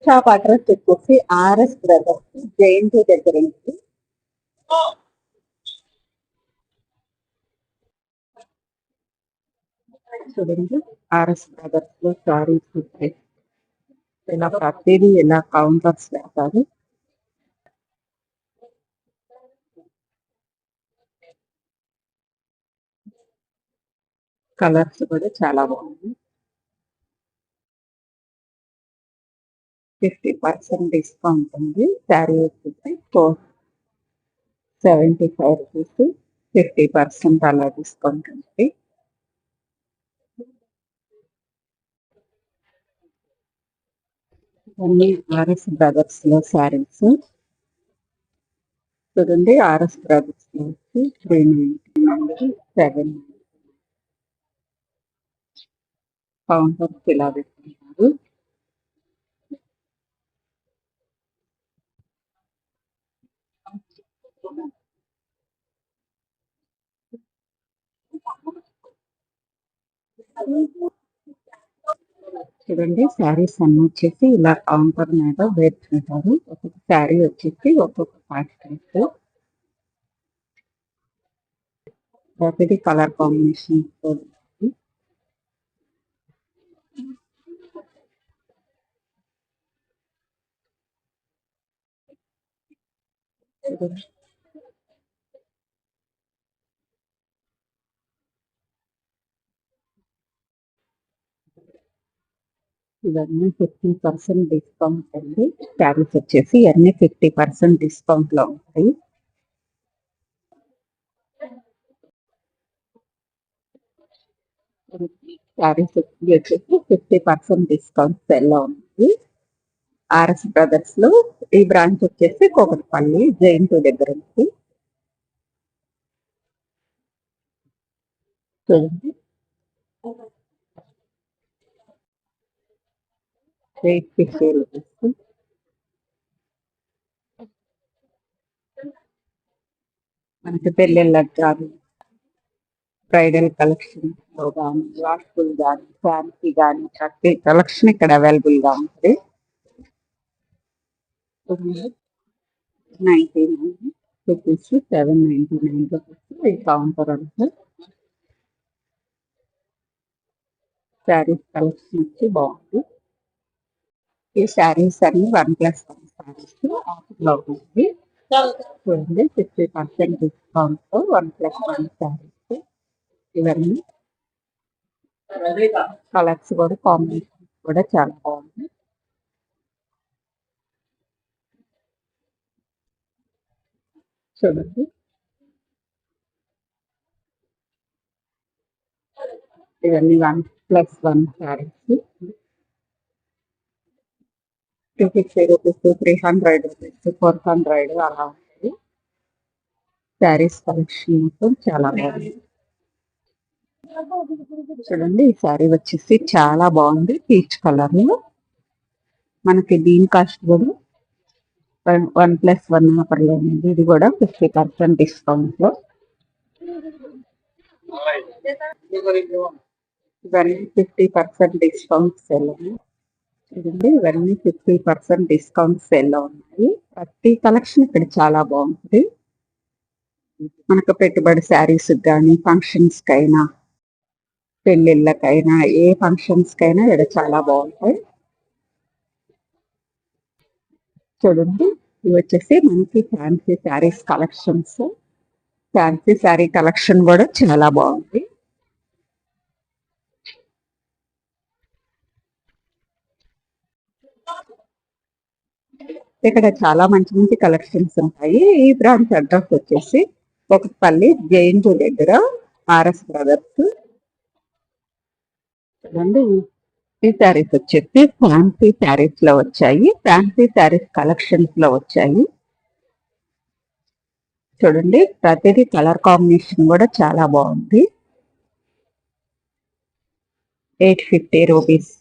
Shop address వచ్చేసి RS brothers JNT దగ్గర ఉంది. చూడండి, ఆర్ఎస్ బ్రదర్స్ లో సారీస్ ఇలా ప్రతిదీ ఇలా కౌంటర్స్ పెడతారు. కలర్స్ కూడా చాలా బాగున్నాయి. 50% డిస్కౌంట్ ఉంది. శారీ వచ్చేసి 475 రూపీస్. 50% అలా డిస్కౌంట్ ఉంది. అన్ని ఆర్ఎస్ బ్రదర్స్ లో శారీస్ చూడండి. ఆర్ఎస్ బ్రదర్స్ లో 399 7 కౌంటర్స్ ఇలా పెట్టుకుంటారు. చూడండి, శారీస్ అన్ని వచ్చేసి ఇలా కౌంటర్ మీద వేసుకుంటారు. ఒక్కొక్క శారీ వచ్చేసి ఒక్కొక్క ప్యాకెట్. ప్రతిదీ కలర్ కాంబినేషన్. ఇవన్నీ 50% డిస్కౌంట్ అండి. శారీస్ వచ్చేసి అన్ని 50% డిస్కౌంట్ లో ఉంటాయి. శారీస్ వచ్చేసి 50% డిస్కౌంట్ సెల్ లో ఉంది. ఆర్ఎస్ బ్రదర్స్ లో ఈ బ్రాంచ్ వచ్చేసి కోకట్పల్లి జైంట్ దగ్గర ఉంది. చూడండి, 850 రూపీస్. మనకి పెళ్ళిళ్ళకి కానీ, బ్రైడల్ కలెక్షన్ లో కానీ, వాష్ఫుల్ కానీ, ఫ్యాన్సీ కానీ ప్రతి కలెక్షన్ ఇక్కడ అవైలబుల్ గా ఉంటుంది. 99 రూపీస్, 799 రూపీస్ ఈ కౌంటర్ అంతా. శారీస్ కలెక్షన్ వచ్చి బాగుంది. ఈ శారీస్ అన్ని 1+1 శారీస్ ఆఫర్ లో ఉంది. చూడండి, 50% డిస్కౌంట్ తో 1+1 శారీస్. ఇవన్నీ కలర్స్ కూడా కాంబినేషన్ కూడా చాలా బాగుంది. చూడండి, ఇవన్నీ 1+1 శారీస్. 250 రూపీస్, 300 రూపీస్, 400 అలా ఉంది. శారీస్ కలెక్షన్ మొత్తం చాలా బాగుంది. చూడండి, ఈ శారీ వచ్చేసి చాలా బాగుంది. పీచ్ కలర్ లో మనకి దీని కాస్ట్ కూడా 1+1 ఆఫర్ లో ఉంది. ఇది కూడా 50% డిస్కౌంట్ లో. ఇవన్నీ 50% డిస్కౌంట్ సెల్. చూడండి, ఇవన్నీ 50% డిస్కౌంట్ సెల్ లో ఉన్నాయి. ప్రతి కలెక్షన్ ఇక్కడ చాలా బాగుంటుంది. మనకు పెట్టుబడి శారీస్ కానీ, ఫంక్షన్స్ కైనా, పెళ్ళిళ్ళకైనా, ఏ ఫంక్షన్స్ కైనా ఇక్కడ చాలా బాగుంటాయి. చూడండి, ఇవి వచ్చేసి మనకి fancy saris collections. Fancy sari collection కూడా చాలా బాగుంది. ఇక్కడ చాలా మంచి మంచి కలెక్షన్స్ ఉంటాయి. ఈ బ్రాంచ్ అడ్రస్ వచ్చేసి ఒకపల్లి జేఎన్టీ దగ్గర ఆర్ఎస్ బ్రదర్స్. చూడండి, ఈ శారీస్ వచ్చేసి ఫ్యాన్సీ శారీస్ లో వచ్చాయి. ఫ్యాన్సీ శారీస్ కలెక్షన్స్ లో వచ్చాయి. చూడండి, ప్రతిదీ కలర్ కాంబినేషన్ కూడా చాలా బాగుంది. 850 రూపీస్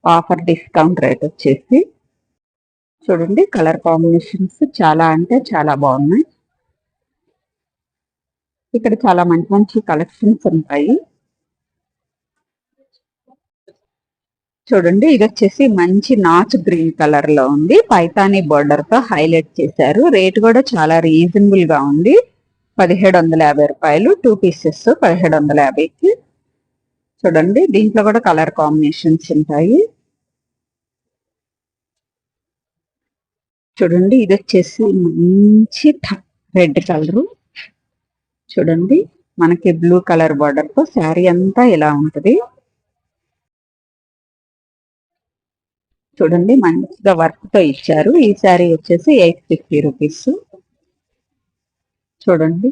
ఆఫర్ డిస్కౌంట్ రేట్ వచ్చేసి. చూడండి, కలర్ కాంబినేషన్స్ చాలా అంటే చాలా బాగున్నాయి. ఇక్కడ చాలా మంచి మంచి కలెక్షన్స్ ఉంటాయి. చూడండి, ఇది వచ్చేసి మంచి నాచ్ గ్రీన్ కలర్ లో ఉంది. పైతానీ బోర్డర్ తో హైలైట్ చేశారు. రేట్ కూడా చాలా రీజనబుల్ గా ఉంది. 1750 రూపాయలు. 2 పీసెస్ 1750కి. చూడండి, దీంట్లో కూడా కలర్ కాంబినేషన్స్ ఉంటాయి. చూడండి, ఇది వచ్చేసి మంచి రెడ్ కలర్. చూడండి, మనకి బ్లూ కలర్ బార్డర్ తో శారీ అంతా ఇలా ఉంటది. చూడండి, మంచిగా వర్క్ తో ఇచ్చారు. ఈ శారీ వచ్చేసి 850 రూపీస్. చూడండి,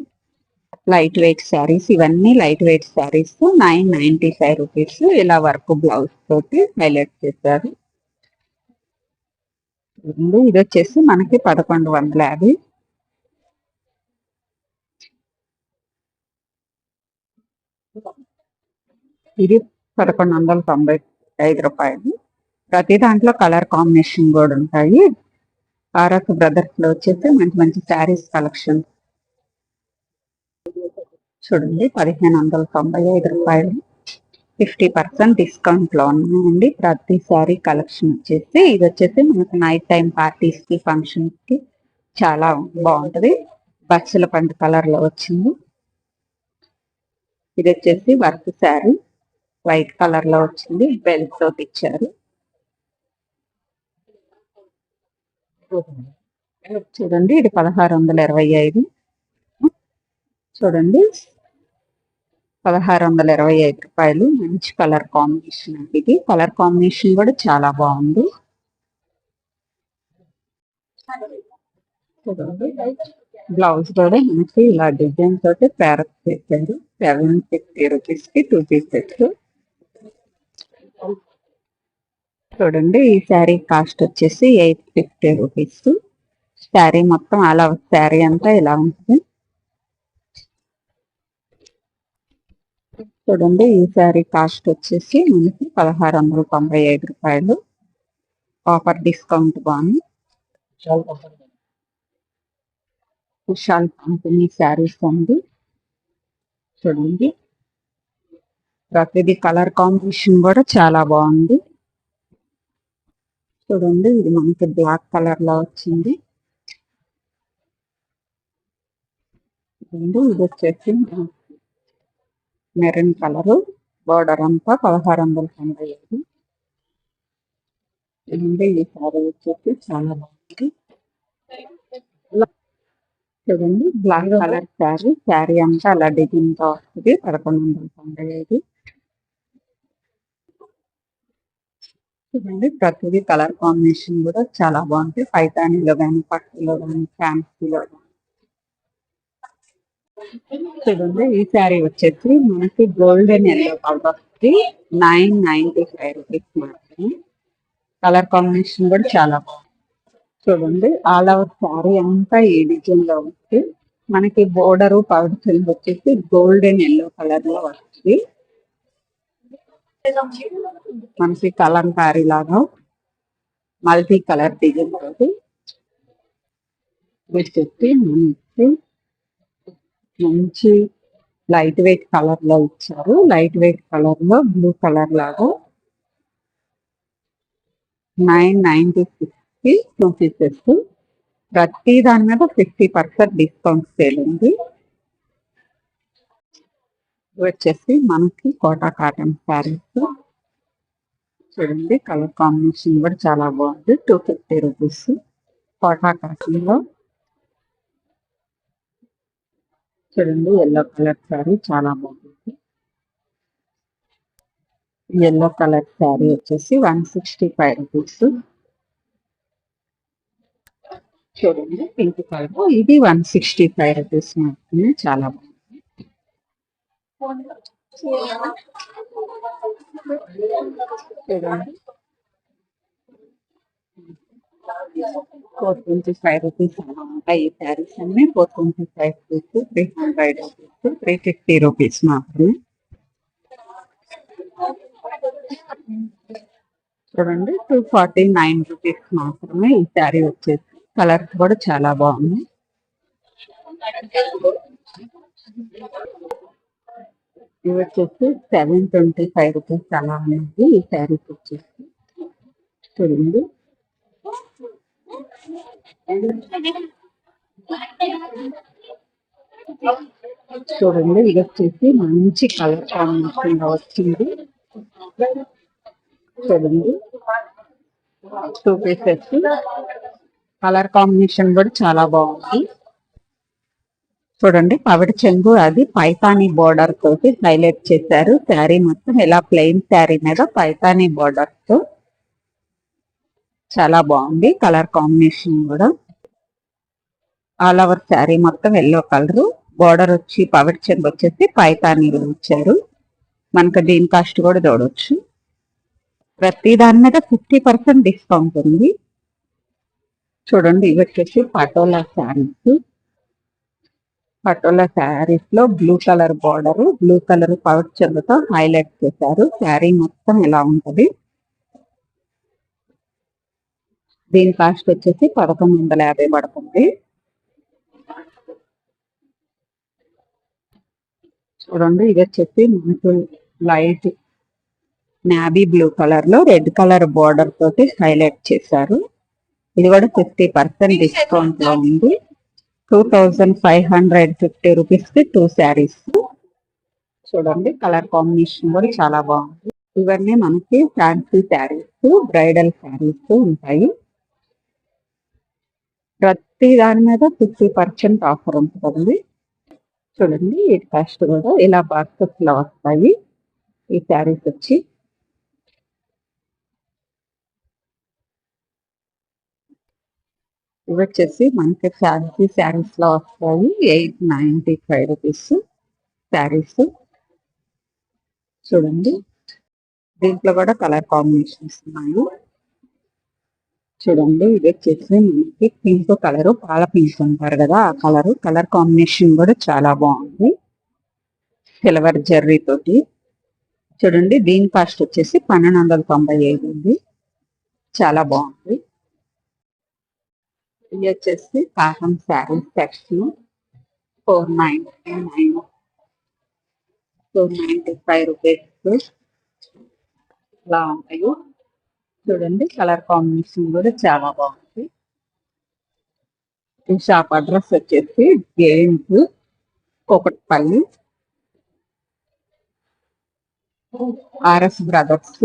లైట్ వెయిట్ శారీస్, ఇవన్నీ లైట్ వెయిట్ శారీస్. 995 రూపీస్. ఇలా వర్క్ బ్లౌజ్ తోటి హైలైట్ చేశారు. చూడండి, ఇది వచ్చేసి మనకి 1150. ఇది 1195 రూపాయలు. ప్రతి దాంట్లో కలర్ కాంబినేషన్ కూడా ఉంటాయి. ఆర్ఎస్ బ్రదర్స్ లో వచ్చేసి మంచి మంచి శారీస్ కలెక్షన్. చూడండి, 1595 రూపాయలు. 50% డిస్కౌంట్ లో ఉన్నాయండి. ప్రతి శారీ కలెక్షన్ వచ్చేసి ఇది వచ్చేసి మనకు నైట్ టైం పార్టీస్ కి, ఫంక్షన్స్ కి చాలా బాగుంటది. బచ్చల పండు కలర్ లో వచ్చింది. ఇది వచ్చేసి వర్క్ శారీ వైట్ కలర్ లో వచ్చింది. బెల్ట్ తోటి ఇచ్చారు. చూడండి, ఇది 1625. చూడండి, 1625 రూపాయలు. మంచి కలర్ కాంబినేషన్ అండి. ఇది కలర్ కాంబినేషన్ కూడా చాలా బాగుంది. చూడండి, బ్లౌజ్ కూడా మనకి ఇలా డిజైన్ తోటి ప్యారప్ చేశారు. 750 రూపీస్ కి 2 పీసెస్. చూడండి, ఈ శారీ కాస్ట్ వచ్చేసి 850 రూపీస్. శారీ మొత్తం అలా శారీ అంతా ఇలా ఉంటుంది. చూడండి, ఈ శారీ కాస్ట్ వచ్చేసి మనకి 1695 రూపాయలు. ఆఫర్ డిస్కౌంట్ బాగుంది. విశాల్ కంపెనీ శారీస్ ఉంది. చూడండి, ప్రతిదీ కలర్ కాంబినేషన్ కూడా చాలా బాగుంది. చూడండి, ఇది మనకి బ్లాక్ కలర్ లో వచ్చింది. చూడండి, ఇది వచ్చేసి మెరూన్ కలర్. బోర్డర్ అంతా 1695. చూడండి, ఈ శారీ వచ్చేసి చాలా బాగుంది. చూడండి, బ్లాక్ కలర్ శారీ. శారీ అంతా అలా డిజైన్ తో వస్తుంది. 1195. చూడండి, ప్రతిదీ కలర్ కాంబినేషన్ కూడా చాలా బాగుంది. పైతానీలో కానీ, పట్టులో కానీ, ఫ్యాన్సీలో కానీ. చూడండి, ఈ శారీ వచ్చేసి మనకి గోల్డెన్ ఎల్లో కలర్ వస్తుంది. 995 రూపీస్ మాత్రమే. కలర్ కాంబినేషన్ కూడా చాలా బాగుంది. చూడండి, ఆల్ ఓవర్ శారీ అంతా ఈ డిజైన్ లో ఉంది. మనకి బోర్డర్ పౌడర్ సిల్క్ వచ్చేసి గోల్డెన్ ఎల్లో కలర్ లో వస్తుంది. మనకి కలంకారీ లాగా మల్టీ కలర్ డిజైన్ తోటి వచ్చేసి మనకి మంచి లైట్ వెయిట్ కలర్ లో ఇచ్చారు. లైట్ వెయిట్ కలర్ లో బ్లూ కలర్ లాగా 996 కి 2 పీసెస్. ప్రతి దాని మీద 50% డిస్కౌంట్ సేల్ ఉంది. వచ్చేసి మనకి కోటా కాటన్ శారీస్. చూడండి, కలర్ కాంబినేషన్ కూడా చాలా బాగుంది. 250 రూపీస్. కోటా కాటన్ లో చూడండి, ఎల్లో కలర్ శారీ చాలా బాగుంది. ఎల్లో కలర్ శారీ వచ్చేసి 165 రూపీస్. చూడండి, పింక్ కలర్. ఇది 165 రూపీస్ మాత్రమే. చాలా బాగుంది. చూడండి, 425 రూపీస్ అలా ఉంటాయి. ఈ శారీస్ అన్ని 425 రూపీస్, 300 రూపీస్, 350 రూపీస్ మాత్రమే. చూడండి, 249 రూపీస్ మాత్రమే ఈ శారీ వచ్చేసి. కలర్స్ కూడా చాలా బాగుంది. ఇవి వచ్చేసి 725 రూపీస్ అలా ఉన్నది ఈ శారీస్ వచ్చేసి. చూడండి చూడండి ఇది వచ్చేసి మంచి కలర్ కాంబినేషన్ లో వచ్చింది. చూడండి 2 పీసెస్ కలర్ కాంబినేషన్ కూడా చాలా బాగుంది. చూడండి పవిడి చెంగు అది పైతానీ బోర్డర్ తోటి హైలైట్ చేశారు. శారీ మొత్తం ఇలా ప్లెయిన్ శారీ మీద పైతానీ బోర్డర్ తో చాలా బాగుంది. కలర్ కాంబినేషన్ కూడా ఆల్ ఓవర్ శారీ మొత్తం ఎల్లో కలర్, బోర్డర్ వచ్చి పవిడి చెంగు వచ్చేసి పైతానీలు ఇచ్చారు. మనకు దీని కాస్ట్ కూడా చూడవచ్చు. ప్రతి దాని మీద 50% డిస్కౌంట్ ఉంది. చూడండి ఇవి వచ్చేసి పటోలా శారీస్. పటోలా శారీస్ లో blue colour border, blue colour పవిడి చెంగుతో హైలైట్ చేశారు. శారీ మొత్తం ఇలా ఉంటది. దీని కాస్ట్ వచ్చేసి 1150 పడుతుంది. చూడండి ఇది వచ్చేసి మనకు లైట్ నావీ బ్లూ కలర్ లో రెడ్ కలర్ బోర్డర్ తోటి హైలైట్ చేశారు. ఇది కూడా 50% డిస్కౌంట్ లో ఉంది. 2550 రూపీస్ కి 2 శారీస్. చూడండి కలర్ కాంబినేషన్ కూడా చాలా బాగుంది. ఇవన్నీ మనకి ఫ్యాన్సీ శారీస్, బ్రైడల్ శారీస్ ఉంటాయి. ప్రతి దాని మీద 50% ఆఫర్ ఉంటుంది. చూడండి వీటి కాస్ట్ కూడా ఇలా బాక్సెస్ లో వస్తాయి ఈ శారీస్ వచ్చి. ఇవి వచ్చేసి మనకి ఫ్యాన్సీ శారీస్ లో వస్తాయి. 895 రూపీస్ శారీస్. చూడండి దీంట్లో కూడా కలర్ కాంబినేషన్స్ ఉన్నాయి. చూడండి ఇది వచ్చేసి మనకి పింక్ కలర్, పాల పింక్ అంటారు కదా ఆ కలర్ కాంబినేషన్ కూడా చాలా బాగుంది సిల్వర్ జర్రీ తోటి. చూడండి దీని కాస్ట్ వచ్చేసి 1295 ఉంది. చాలా బాగుంది. ఇది వచ్చేసి కాటన్ శారీస్ సెక్షన్ 495 రూపీస్ ఇలా ఉంటాయి. చూడండి కలర్ కాంబినేషన్ కూడా చాలా బాగుంది. ఈ షాప్ అడ్రస్ వచ్చేసి గేమ్స్ కోకట్పల్లి, ఆర్ఎస్ బ్రదర్స్